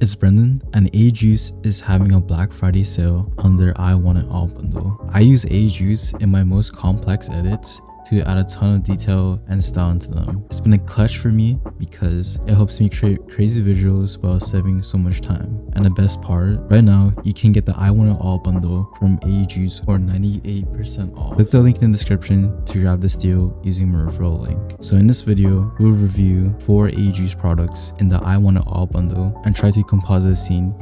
It's Brendan, and AEJuice is having a Black Friday sale on their I Want It All bundle. I use AEJuice in my most complex edits to add a ton of detail and style into them. It's been a clutch for me because it helps me create crazy visuals while saving so much time. And the best part, right now you can get the I Want It All bundle from AEJuice for 98% off. Click the link in the description to grab this deal using my referral link. So in this video, we'll review 4 AEJuice products in the I Want It All bundle and try to composite a scene.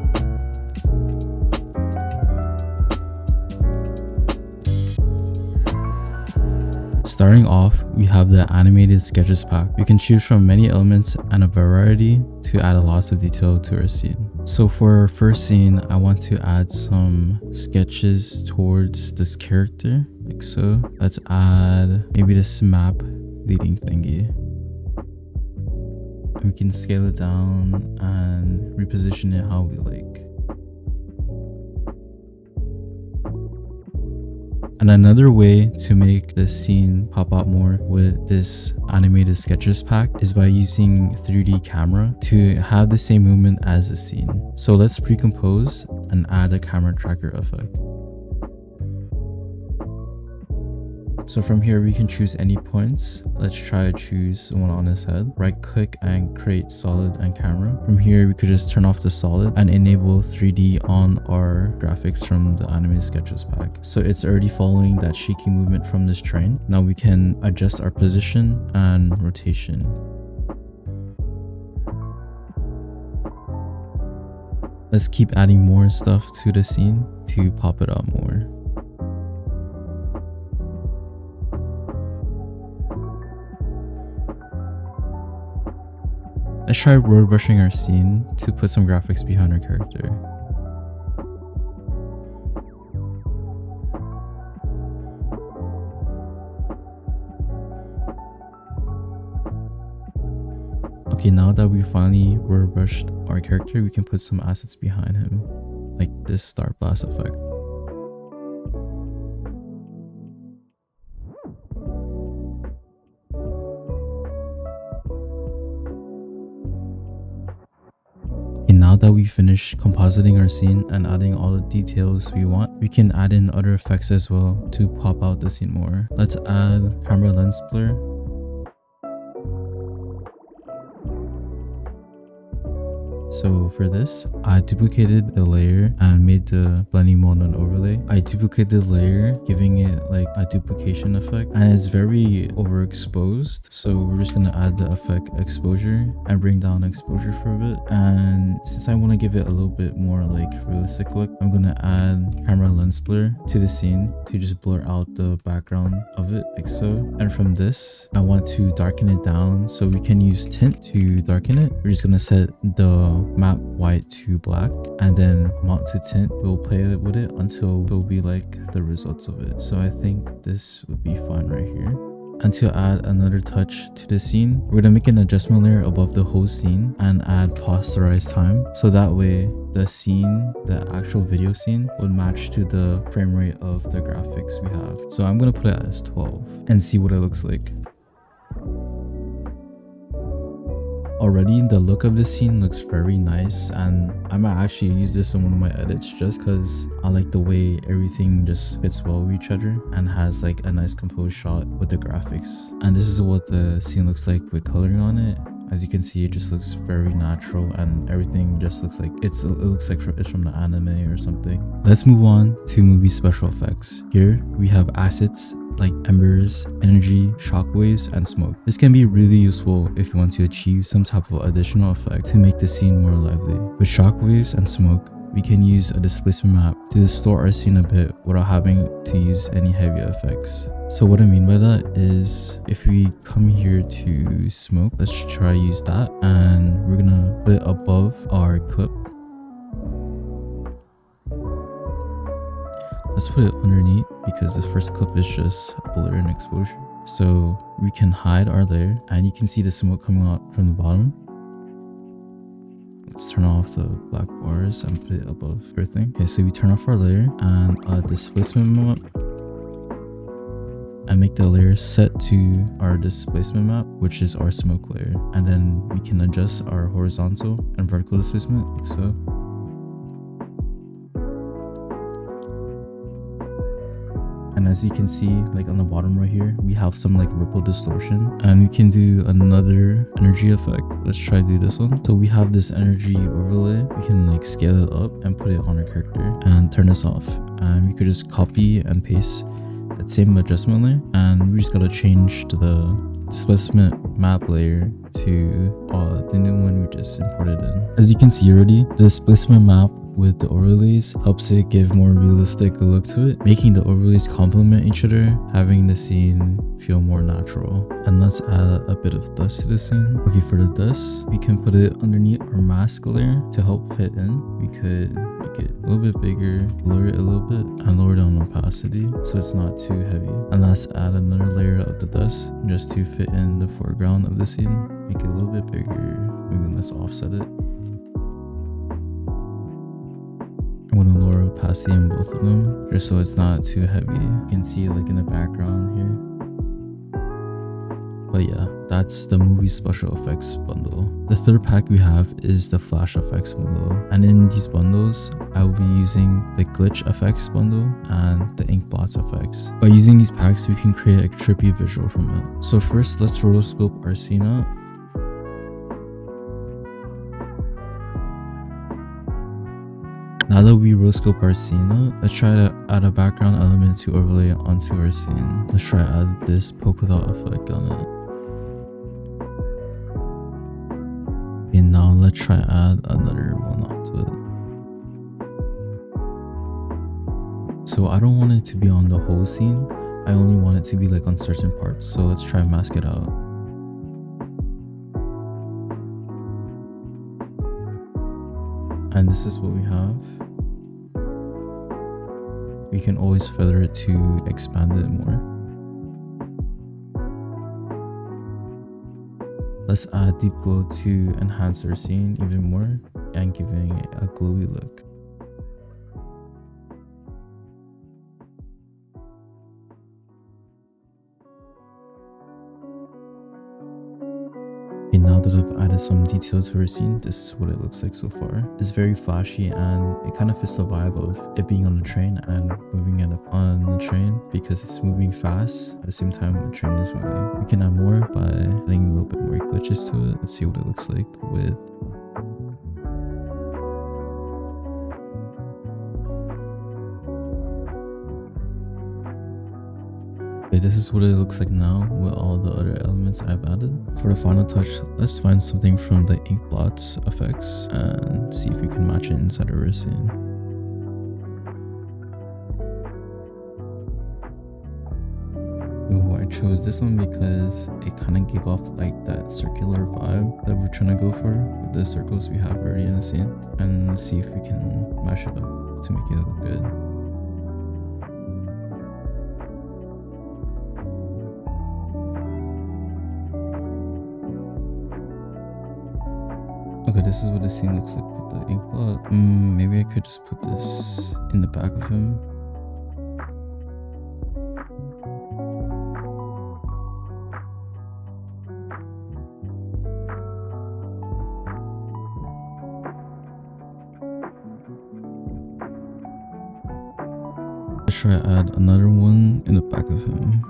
Starting off, we have the animated sketches pack. You can choose from many elements and a variety to add a lot of detail to our scene. So for our first scene, I want to add some sketches towards this character, like so. Let's add maybe this map leading thingy. And we can scale it down and reposition it how we like. And another way to make this scene pop out more with this animated sketches pack is by using 3D camera to have the same movement as the scene. So let's pre-compose and add a camera tracker effect. So from here we can choose any points. Let's try to choose one on his head. Right click and create solid and camera. From here we could just turn off the solid and enable 3D on our graphics from the animated sketches pack. So it's already following that shaky movement from this train. Now we can adjust our position and rotation. Let's keep adding more stuff to the scene to pop it up more. Let's try road brushing our scene to put some graphics behind our character. Okay, now that we finally road brushed our character, we can put some assets behind him, like this star blast effect. Now that we finished compositing our scene and adding all the details we want, we can add in other effects as well to pop out the scene more. Let's add camera lens blur. So for this, I duplicated the layer and made the blending mode an overlay. I duplicated the layer, giving it like a duplication effect, and it's very overexposed. So we're just gonna add the effect exposure and bring down exposure for a bit. And since I want to give it a little bit more like realistic look, I'm gonna add camera lens blur to the scene to just blur out the background of it, like so. And from this, I want to darken it down, so we can use tint to darken it. We're just gonna set the map white to black and then mount to tint. We'll play with it until it'll be like the results of it. So I think this would be fine right here. And to add another touch to the scene, we're gonna make an adjustment layer above the whole scene and add posterized time, so that way the scene, the actual video scene, would match to the frame rate of the graphics we have. So I'm gonna put it as 12 and see what it looks like. Already the look of this scene looks very nice, and I might actually use this in one of my edits just because I like the way everything just fits well with each other and has like a nice composed shot with the graphics. And this is what the scene looks like with coloring on it. As you can see, it just looks very natural and everything just looks like it looks like it's from the anime or something. Let's move on to movie special effects. Here we have assets like embers, energy, shockwaves, and smoke. This can be really useful if you want to achieve some type of additional effect to make the scene more lively. With shockwaves and smoke, we can use a displacement map to distort our scene a bit without having to use any heavy effects. So what I mean by that is, if we come here to smoke, let's try use that, and we're gonna put it above our clip. Let's put it underneath because this first clip is just blur and exposure. So we can hide our layer and you can see the smoke coming out from the bottom. Let's turn off the black bars and put it above everything. Okay, so we turn off our layer and displacement map. and make the layer set to our displacement map, which is our smoke layer. And then we can adjust our horizontal and vertical displacement like so. And as you can see, like on the bottom right here, we have some like ripple distortion, and we can do another energy effect. Let's try to do this one. So we have this energy overlay. We can like scale it up and put it on our character and turn this off. And we could just copy and paste that same adjustment layer, and we just gotta change to the displacement map layer to the new one we just imported in. As you can see already, the displacement map with the overlays helps it give more realistic look to it, making the overlays complement each other, having the scene feel more natural. And let's add a bit of dust to the scene. Okay, for the dust, we can put it underneath our mask layer to help fit in. We could make it a little bit bigger, lower it a little bit, and lower down opacity so it's not too heavy. And let's add another layer of the dust just to fit in the foreground of the scene. Make it a little bit bigger. Maybe let's offset it. I'm gonna lower opacity in both of them just so it's not too heavy. You can see like in the background here. But yeah, that's the movie special effects bundle. The third pack we have is the flash effects bundle, and in these bundles I will be using the glitch effects bundle and the ink blots effects. By using these packs we can create a trippy visual from it. So first let's rotoscope our scene out. Now that we rotoscope our scene, let's try to add a background element to overlay onto our scene. Let's try to add this polka dot effect on it. And now let's try to add another one onto it. So I don't want it to be on the whole scene. I only want it to be like on certain parts. So let's try to mask it out. And this is what we have. We can always feather it to expand it more. Let's add deep glow to enhance our scene even more and giving it a glowy look. Okay, now that I've added some detail to our scene, this is what it looks like so far. It's very flashy and it kind of fits the vibe of it being on the train and moving it up on the train because it's moving fast at the same time the train is moving. We can add more by adding a little bit more glitches to it. Let's see what it looks like with okay, this is what it looks like now with all the other elements I've added. For the final touch, let's find something from the ink blots effects and see if we can match it inside of our scene. Ooh, I chose this one because it kind of gave off like that circular vibe that we're trying to go for with the circles we have already in the scene, and see if we can mash it up to make it look good. Okay, this is what the scene looks like with the ink blot. Maybe I could just put this in the back of him. Let's try to add another one in the back of him.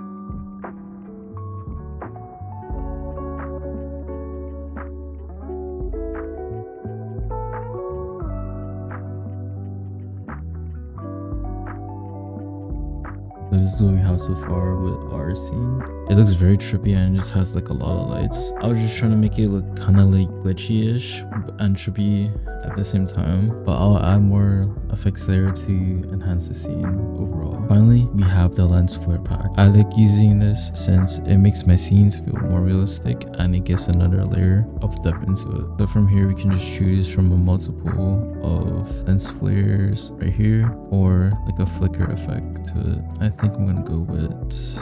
This is what we have so far with our scene. It looks very trippy and it just has like a lot of lights. I was just trying to make it look kind of like glitchy-ish and trippy at the same time, but I'll add more effects there to enhance the scene overall. Finally, we have the lens flare pack. I like using this since it makes my scenes feel more realistic and it gives another layer of depth into it. So from here we can just choose from a multiple of lens flares right here or like a flicker effect to it. I think I'm gonna go with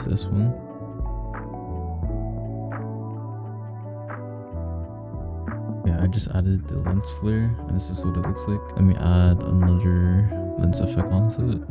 this one. Yeah, I just added the lens flare and this is what it looks like. Let me add another lens effect onto it.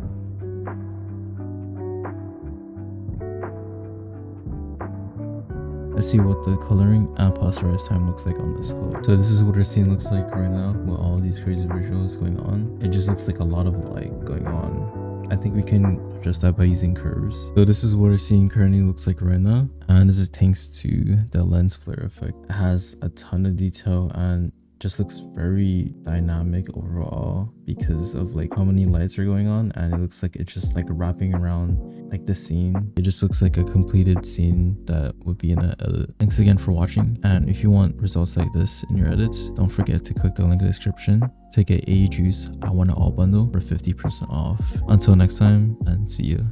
Let's see what the coloring and posterize time looks like on this code. So this is what our scene looks like right now with all these crazy visuals going on. It just looks like a lot of light going on. I think we can adjust that by using curves. So this is what our scene currently looks like right now. And this is thanks to the lens flare effect. It has a ton of detail and just looks very dynamic overall because of like how many lights are going on, and it looks like it's just like wrapping around like the scene. It just looks like a completed scene that would be in an edit. Thanks again for watching, and if you want results like this in your edits, don't forget to click the link in the description to get AEJuice I Want It All bundle for 50% off. Until next time, and see you.